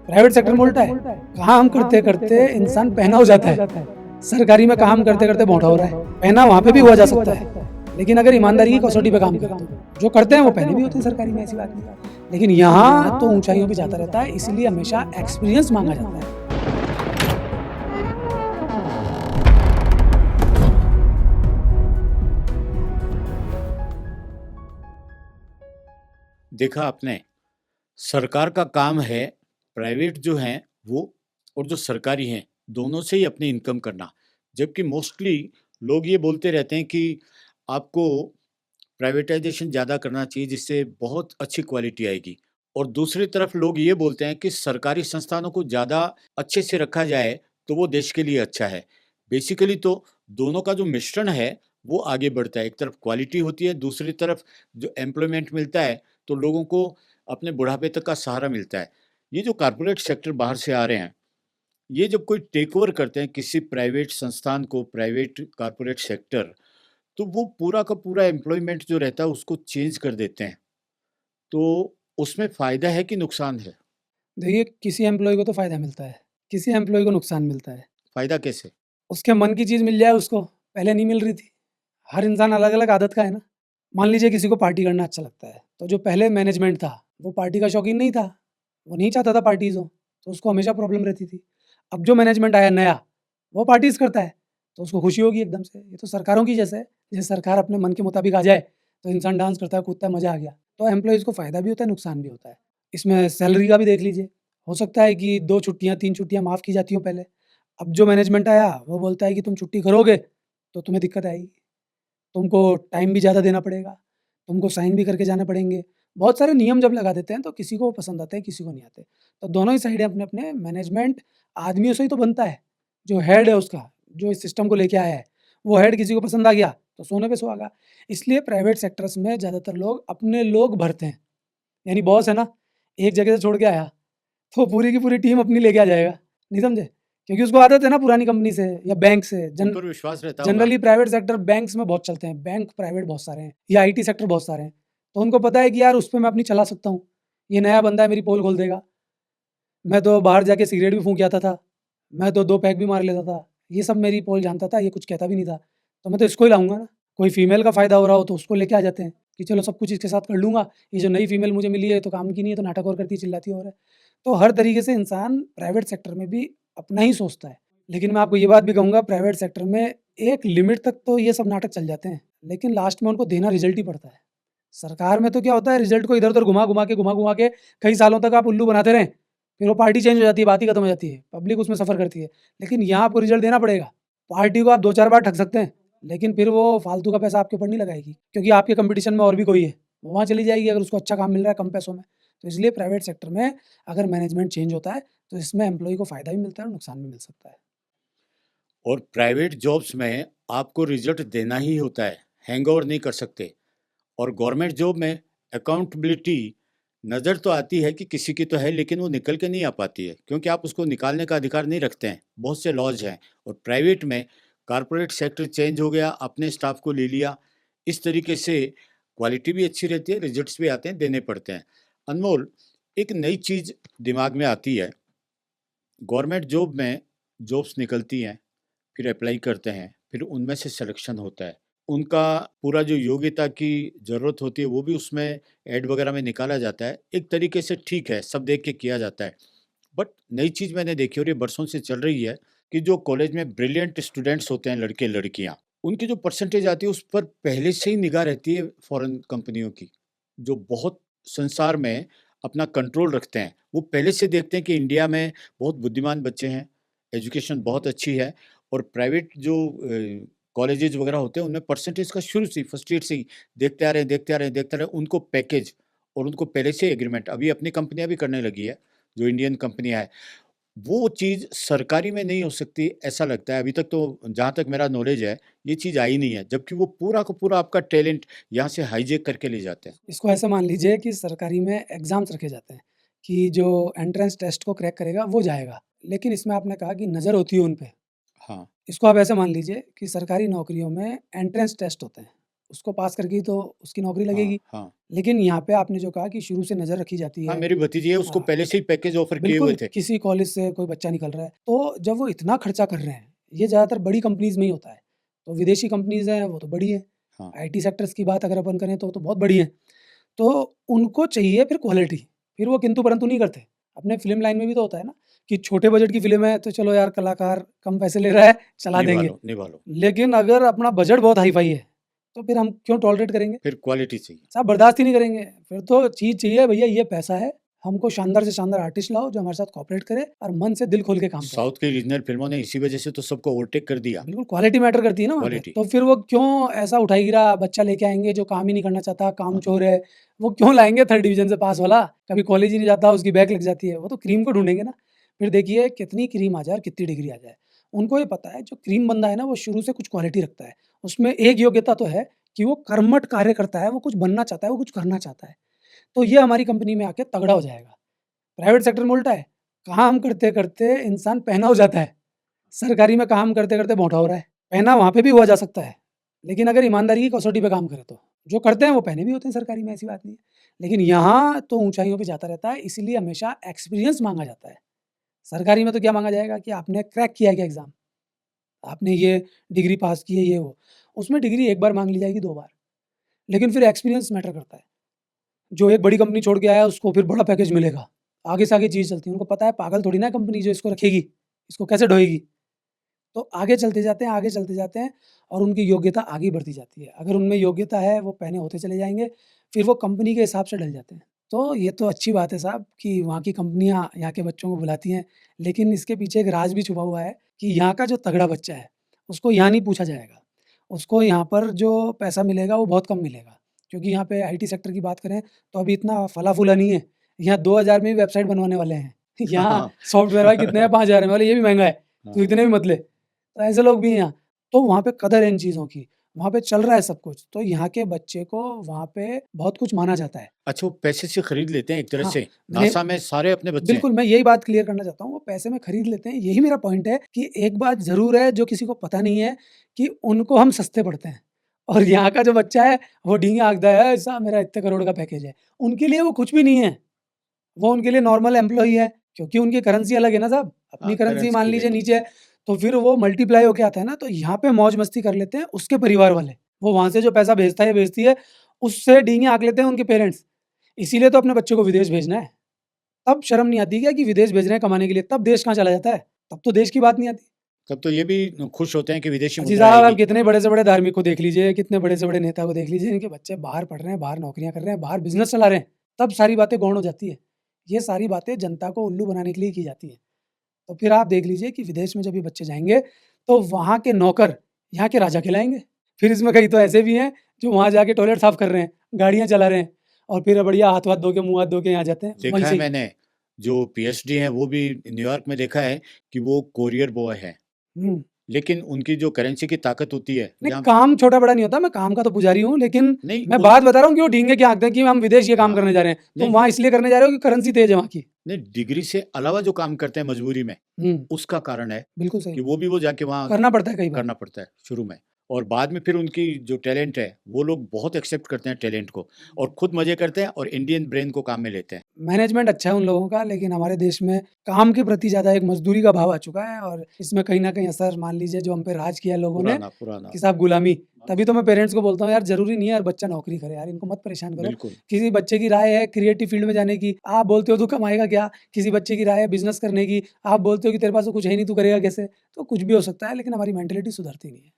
Private sector में उल्टा है, काम करते करते इंसान पहना हो जाता है। सरकारी में काम करते करते भोंटा हो रहा है। पहना वहां पे भी हुआ जा सकता है, लेकिन अगर ईमानदारी की कसौटी पे काम करें तो जो करते हैं वो पहले भी होते हैं सरकारी में, ऐसी बात नहीं। लेकिन यहाँ तो ऊंचाइयों पे जाता रहता है, इसीलिए हमेशा एक्सपीरियंस मांगा जाता है। देखा आपने, सरकार का काम है प्राइवेट जो हैं वो और जो सरकारी हैं दोनों से ही अपनी इनकम करना। जबकि मोस्टली लोग ये बोलते रहते हैं कि आपको प्राइवेटाइजेशन ज़्यादा करना चाहिए जिससे बहुत अच्छी क्वालिटी आएगी, और दूसरी तरफ लोग ये बोलते हैं कि सरकारी संस्थानों को ज़्यादा अच्छे से रखा जाए तो वो देश के लिए अच्छा है। बेसिकली तो दोनों का जो मिश्रण है वो आगे बढ़ता है। एक तरफ क्वालिटी होती है, दूसरी तरफ जो एम्प्लॉयमेंट मिलता है तो लोगों को अपने बुढ़ापे तक का सहारा मिलता है। ये जो कॉर्पोरेट सेक्टर बाहर से आ रहे हैं, ये जब कोई टेक ओवर करते हैं किसी प्राइवेट संस्थान को, प्राइवेट कॉर्पोरेट सेक्टर, तो वो पूरा का पूरा एम्प्लॉयमेंट जो रहता है उसको चेंज कर देते हैं। तो उसमें फ़ायदा है कि नुकसान है? देखिए, किसी एम्प्लॉय को तो फायदा मिलता है, किसी एम्प्लॉय को नुकसान मिलता है। फ़ायदा कैसे? उसके मन की चीज़ मिल जाए उसको, पहले नहीं मिल रही थी। हर इंसान अलग-अलग आदत का है ना। मान लीजिए किसी को पार्टी करना अच्छा लगता है, तो जो पहले मैनेजमेंट था, वो पार्टी का शौकीन नहीं था, वो नहीं चाहता था पार्टीज़ हो, तो उसको हमेशा प्रॉब्लम रहती थी। अब जो मैनेजमेंट आया नया, वो पार्टीज़ करता है, तो उसको खुशी होगी एकदम से। ये तो सरकारों की जैसे है, जैसे सरकार अपने मन के मुताबिक आ जाए, तो इंसान डांस करता है, कूदता है, मज़ा आ गया। तो एम्प्लॉइज़ को फ़ायदा भी होता है, नुकसान भी होता है। इसमें सैलरी का भी देख लीजिए, हो सकता है कि 2 छुट्टियाँ, 3 छुट्टियाँ माफ़ की जाती हों पहले। अब जो मैनेजमेंट आया, वो बोलता है कि तुम छुट्टी करोगे, तो तुम्हें दिक्कत आएगी। तुमको टाइम भी ज़्यादा देना पड़ेगा, तुमको साइन भी करके जाने पड़ेंगे। बहुत सारे नियम जब लगा देते हैं तो किसी को वो पसंद आते हैं, किसी को नहीं आते। तो दोनों ही साइडें अपने-अपने मैनेजमेंट आदमियों से ही तो बनता है। जो हेड है उसका, जो इस सिस्टम को लेके आया है, वो हेड किसी को पसंद आ गया तो सोने पे सुहागा। इसलिए प्राइवेट सेक्टर्स में ज़्यादातर लोग अपने लोग भरते हैं। यानी बॉस है ना, एक जगह से छोड़ के आया, तो पूरी की पूरी टीम अपनी लेके आ जाएगा, नहीं समझे? क्योंकि उसको आदत है ना पुरानी कंपनी से या बैंक से। उन पर विश्वास रहता होगा। जनरली प्राइवेट सेक्टर बैंक्स में बहुत चलते हैं, बैंक प्राइवेट बहुत सारे हैं या आईटी सेक्टर बहुत सारे हैं। तो उनको पता है कि यार उस पे मैं अपनी चला सकता हूँ। ये नया बंदा है, मेरी पोल खोल देगा। मैं तो बाहर जाके सिगरेट भी फूँक के आता था। मैं तो 2 पैक भी मार लेता था। ये सब मेरी पोल जानता था, ये कुछ कहता भी नहीं था। तो मैं तो इसको ही लाऊँगा ना। कोई फीमेल का फ़ायदा हो रहा हो तो उसको लेके आ जाते हैं कि चलो सब कुछ इसके साथ कर लूँगा। ये जो नई फीमेल मुझे मिली है तो काम की नहीं है, तो नाटक और करती है, चिल्लाती और है। तो हर तरीके से इंसान प्राइवेट सेक्टर में भी अपना ही सोचता है। लेकिन मैं आपको ये बात भी कहूँगा, प्राइवेट सेक्टर में एक लिमिट तक तो ये सब नाटक चल जाते हैं, लेकिन लास्ट में उनको देना रिज़ल्ट ही पड़ता है। सरकार में तो क्या होता है, रिज़ल्ट को इधर-उधर घुमा-घुमा के कई सालों तक आप उल्लू बनाते रहें, फिर वो पार्टी चेंज हो जाती है, बात ही खत्म हो जाती है, पब्लिक उसमें सफ़र करती है। लेकिन यहाँ आपको रिज़ल्ट देना पड़ेगा। पार्टी को आप 2-4 बार ठग सकते हैं, लेकिन फिर वो फालतू का पैसा आपके ऊपर नहीं लगाएगी, क्योंकि आपके कॉम्पिटिशन में और भी कोई है, वो वहाँ चली जाएगी अगर उसको अच्छा काम मिल रहा है कम पैसों में। तो इसलिए प्राइवेट सेक्टर में अगर मैनेजमेंट चेंज होता है, तो इसमें एम्प्लॉयी को फ़ायदा भी मिलता है और नुकसान भी मिल सकता है। और प्राइवेट जॉब्स में आपको रिजल्ट देना ही होता है, हैंगओवर नहीं कर सकते। और गवर्नमेंट जॉब में अकाउंटेबिलिटी नज़र तो आती है कि किसी की तो है, लेकिन वो निकल के नहीं आ पाती है क्योंकि आप उसको निकालने का अधिकार नहीं रखते हैं। बहुत से लॉज हैं। और प्राइवेट में कॉरपोरेट सेक्टर चेंज हो गया, अपने स्टाफ को ले लिया, इस तरीके से क्वालिटी भी अच्छी रहती है, रिजल्ट्स भी आते हैं, देने पड़ते हैं। अनमोल, एक नई चीज़ दिमाग में आती है। गवर्नमेंट जॉब में जॉब्स निकलती हैं, फिर अप्लाई करते हैं, फिर उनमें से सिलेक्शन होता है। उनका पूरा जो योग्यता की ज़रूरत होती है वो भी उसमें ऐड वगैरह में निकाला जाता है। एक तरीके से ठीक है, सब देख के किया जाता है। बट नई चीज़ मैंने देखी और ये बरसों से चल रही है कि जो कॉलेज में ब्रिलियंट स्टूडेंट्स होते हैं, लड़के-लड़कियाँ, उनकी जो परसेंटेज आती है उस पर पहले से ही निगाह रहती है फ़ॉरेन कंपनियों की, जो बहुत संसार में अपना कंट्रोल रखते हैं। वो पहले से देखते हैं कि इंडिया में बहुत बुद्धिमान बच्चे हैं, एजुकेशन बहुत अच्छी है, और प्राइवेट जो कॉलेजेस वगैरह होते हैं उनमें परसेंटेज का शुरू से ही, फर्स्ट ईयर से ही देखते आ रहे हैं, देखते आ रहे हैं, देखते आ रहे हैं। उनको पैकेज और उनको पहले से एग्रीमेंट अभी अपनी कंपनियाँ भी करने लगी है, जो इंडियन कंपनियाँ हैं। वो चीज़ सरकारी में नहीं हो सकती ऐसा लगता है। अभी तक तो जहाँ तक मेरा नॉलेज है, ये चीज़ आई नहीं है, जबकि वो पूरा का पूरा आपका टैलेंट यहाँ से हाईजैक करके ले जाते हैं। इसको ऐसे मान लीजिए कि सरकारी में एग्ज़ाम्स रखे जाते हैं, कि जो एंट्रेंस टेस्ट को क्रैक करेगा वो जाएगा। लेकिन इसमें आपने कहा कि नज़र होती है उन पे। हाँ, इसको आप ऐसे मान लीजिए कि सरकारी नौकरियों में एंट्रेंस टेस्ट होते हैं। उसको पास करके ही तो उसकी नौकरी हाँ लगेगी। हाँ लेकिन यहाँ पे आपने जो कहा कि शुरू से नज़र रखी जाती हाँ है, मेरी भतीजी है, उसको हाँ, पहले से ही पैकेज ऑफर किए हुए बिल्कुल थे। किसी कॉलेज से कोई बच्चा निकल रहा है, तो जब वो इतना खर्चा कर रहे हैं, ये ज़्यादातर बड़ी कंपनीज़ में ही होता है। तो विदेशी कंपनीज़ हैं, वो तो बड़ी हैं। हाँ आईटी सेक्टर्स की बात अगर अपन करें तो बहुत बड़ी हैं। तो उनको चाहिए फिर क्वालिटी, फिर वो किंतु परंतु नहीं करते। अपने फ़िल्म लाइन में भी तो होता है ना कि छोटे बजट की फ़िल्म है, तो चलो यार कलाकार कम पैसे ले रहा है, चला निभा देंगे। लो निभा लो, लेकिन अगर अपना बजट बहुत हाई-फ़ाई है, तो फिर हम क्यों टॉलरेट करेंगे? फिर क्वालिटी चाहिए। साहब बर्दाश्त ही नहीं करेंगे। फिर तो चीज़ चाहिए भैया ये पैसा है, हमको शानदार से शानदार आर्टिस्ट लाओ जो हमारे साथ कोऑपरेट करे और मन से दिल खोल के काम करे। साउथ की रीजनल फिल्मों ने इसी वजह से तो सबको ओवरटेक कर दिया। बिल्कुल क्वालिटी मैटर करती है ना वहाँ पे। क्वालिटी। तो फिर वो क्यों ऐसा उठाई गिरा बच्चा लेके आएँगे जो काम ही नहीं करना चाहता, हाँ कामचोर है, वो क्यों लाएँगे 3rd डिवीज़न से पास वाला? कभी कॉलेज ही नहीं जाता, उसकी बैक लग जाती है, वो तो क्रीम को ढूँढेंगे ना। फिर देखिए कितनी क्रीम आ जाए और कितनी डिग्री आ जाए। उनको ये पता है जो क्रीम बंदा है ना वो शुरू से कुछ क्वालिटी रखता है। उसमें एक योग्यता तो है कि वो कर्मठ कार्य करता है, वो कुछ बनना चाहता है, वो कुछ करना चाहता है। तो ये हमारी कंपनी में आके तगड़ा हो जाएगा। प्राइवेट सेक्टर में उल्टा है, काम करते-करते इंसान पहना हो जाता है। सरकारी में काम करते-करते भोंटा हो रहा है। पहना वहाँ पे भी हुआ जा सकता है, लेकिन अगर ईमानदारी की कसौटी पे काम करें तो। जो करते हैं वो पहने भी होते हैं सरकारी में, ऐसी बात नहीं है। लेकिन यहाँ तो ऊँचाइयों पे जाता रहता है, इसीलिए हमेशा एक्सपीरियंस माँगा जाता है। सरकारी में तो क्या माँगा जाएगा कि आपने क्रैक किया है क्या एग्ज़ाम? आपने ये डिग्री पास की है, ये वो। उसमें डिग्री 1 बार माँग ली जाएगी, 2 बार, लेकिन फिर एक्सपीरियंस मैटर करता है। जो एक बड़ी कंपनी छोड़ के आया है उसको फिर बड़ा पैकेज मिलेगा। आगे से आगे चीज़ चलती है। उनको पता है पागल थोड़ी ना है कंपनी जो इसको रखेगी, इसको कैसे ढोएगी। तो आगे चलते जाते हैं, आगे चलते जाते हैं और उनकी योग्यता आगे बढ़ती जाती है। अगर उनमें योग्यता है वो पहने होते चले जाएँगे, फिर वो कंपनी के हिसाब से ढल जाते हैं। तो ये तो अच्छी बात है साहब कि वहाँ की कंपनियाँ यहाँ के बच्चों को बुलाती हैं, लेकिन इसके पीछे एक राज़ भी छुपा हुआ है कि यहाँ का जो तगड़ा बच्चा है, उसको यहाँ नहीं पूछा जाएगा। उसको यहाँ पर जो पैसा मिलेगा वो बहुत कम मिलेगा, क्योंकि यहाँ पे आईटी सेक्टर की बात करें तो अभी इतना फला-फूला नहीं है। यहाँ 2000 में भी वेबसाइट बनवाने वाले हैं। हाँ यहाँ हाँ सॉफ्टवेयर भाई कितने हैं 5000 में, बोले ये भी महँगा है, तू हाँ। इतने भी मत ले। तो ऐसे लोग भी हैं यहाँ। तो वहाँ पे कदर है इन चीज़ों की, वहाँ पे चल रहा है सब कुछ। तो यहाँ के बच्चे को वहाँ पे बहुत कुछ माना जाता है। अच्छा, वो पैसे से खरीद लेते हैं एक तरह हाँ, से। मैंने नासा में सारे अपने बच्चे हैं। बिल्कुल, मैं यही बात क्लियर करना चाहता हूँ, वो पैसे में खरीद लेते हैं। यही मेरा पॉइंट है कि एक बात ज़रूर है जो किसी को पता नहीं है कि उनको हम सस्ते पड़ते हैं और यहाँ का जो बच्चा है वो डींगे हाँकता है, "साहब मेरा इतने करोड़ का पैकेज है।" उनके लिए वो कुछ भी नहीं है। वो उनके लिए नॉर्मल एम्प्लॉयी है, क्योंकि उनकी करेंसी अलग है ना साहब। अपनी हाँ, करेंसी मान करेंसी लीजिए रेट। नीचे है, तो फिर वो मल्टीप्लाई होके आता है ना, तो यहाँ पे मौज-मस्ती कर लेते हैं उसके परिवार वाले। वो वहाँ से जो पैसा भेजता है या भेजती है, उससे डींगे हाँक लेते हैं उनके पेरेंट्स। इसीलिए तो अपने बच्चे को विदेश भेजना है। तब शर्म नहीं आती क्या कि विदेश भेज रहे हैं कमाने के लिए, तब देश कहाँ चला जाता है? तब तो देश की बात नहीं आती। तब तो ये भी खुश होते हैं कि विदेशी अजी मुद्रा साहब, आप आएगी। कितने बड़े से बड़े धार्मिक को देख लीजिए, कितने बड़े से बड़े नेता को देख लीजिए, इनके बच्चे बाहर पढ़ रहे हैं, बाहर नौकरियाँ कर रहे हैं, बाहर बिज़नेस चला रहे हैं, तब सारी बातें गौण हो जाती है। ये सारी बातें जनता को उल्लू बनाने के लिए की जाती हैं। तो फिर आप देख लीजिए कि विदेश में जब ये बच्चे जाएँगे, तो वहाँ के नौकर यहाँ के राजा कहलाएँगे। फिर इसमें कई तो ऐसे भी हैं, जो वहाँ जाके टॉयलेट साफ कर रहे हैं, गाड़ियाँ चला रहे हैं और फिर बढ़िया हाथ-वाथ धो के, मुँह हाथ धो के यहाँ जाते हैं, वहीं देखा से है ही। मैंने, जो पीएचडी हैं वो भी न्यूयॉर्क में देखा है कि वो कोरियर बॉय हैं। हुँ। लेकिन उनकी जो करेंसी की ताकत होती है, नहीं, जहाँ काम छोटा-बड़ा नहीं होता, मैं काम का तो पुजारी हूँ, लेकिन नहीं मैं उन बात बता रहा हूँ कि वो ढींगे क्या हाँकते हैं कि हम विदेश ये काम हाँ, करने जा रहे हैं। तुम नहीं, वहाँ इसलिए करने जा रहे हो कि करेंसी तेज़ है वहाँ की। नहीं डिग्री से अलावा जो काम करते हैं मजबूरी में, हुँ, उसका कारण है बिल्कुल कि सही। वो जाके वहाँ करना पड़ता है कई बार। करना पड़ता है शुरू में, और बाद में फिर उनकी जो टैलेंट है, वो लोग बहुत एक्सेप्ट करते हैं टैलेंट को और खुद मज़े करते हैं और इंडियन ब्रेन को काम में लेते हैं। मैनेजमेंट अच्छा है उन लोगों का, लेकिन हमारे देश में काम के प्रति ज़्यादा एक मज़दूरी का भाव आ चुका है और इसमें कहीं न कहीं असर मान लीजिए जो हम पे राज किया है लोगों ने पुराना, पुराना। कि साहब गुलामी। तभी तो मैं पेरेंट्स को बोलता हूँ यार ज़रूरी नहीं है यार बच्चा नौकरी करे यार, इनको मत परेशान करो। बिल्कुल। किसी बच्चे की राय है क्रिएटिव फील्ड में जाने की, आप बोलते हो तू कमाएगा क्या? किसी बच्चे की राय है बिज़नेस करने की, आप बोलते हो कि तेरे पास तो कुछ है ही नहीं, तू करेगा कैसे? तो कुछ भी हो सकता है, लेकिन हमारी मेंटालिटी सुधरती नहीं है।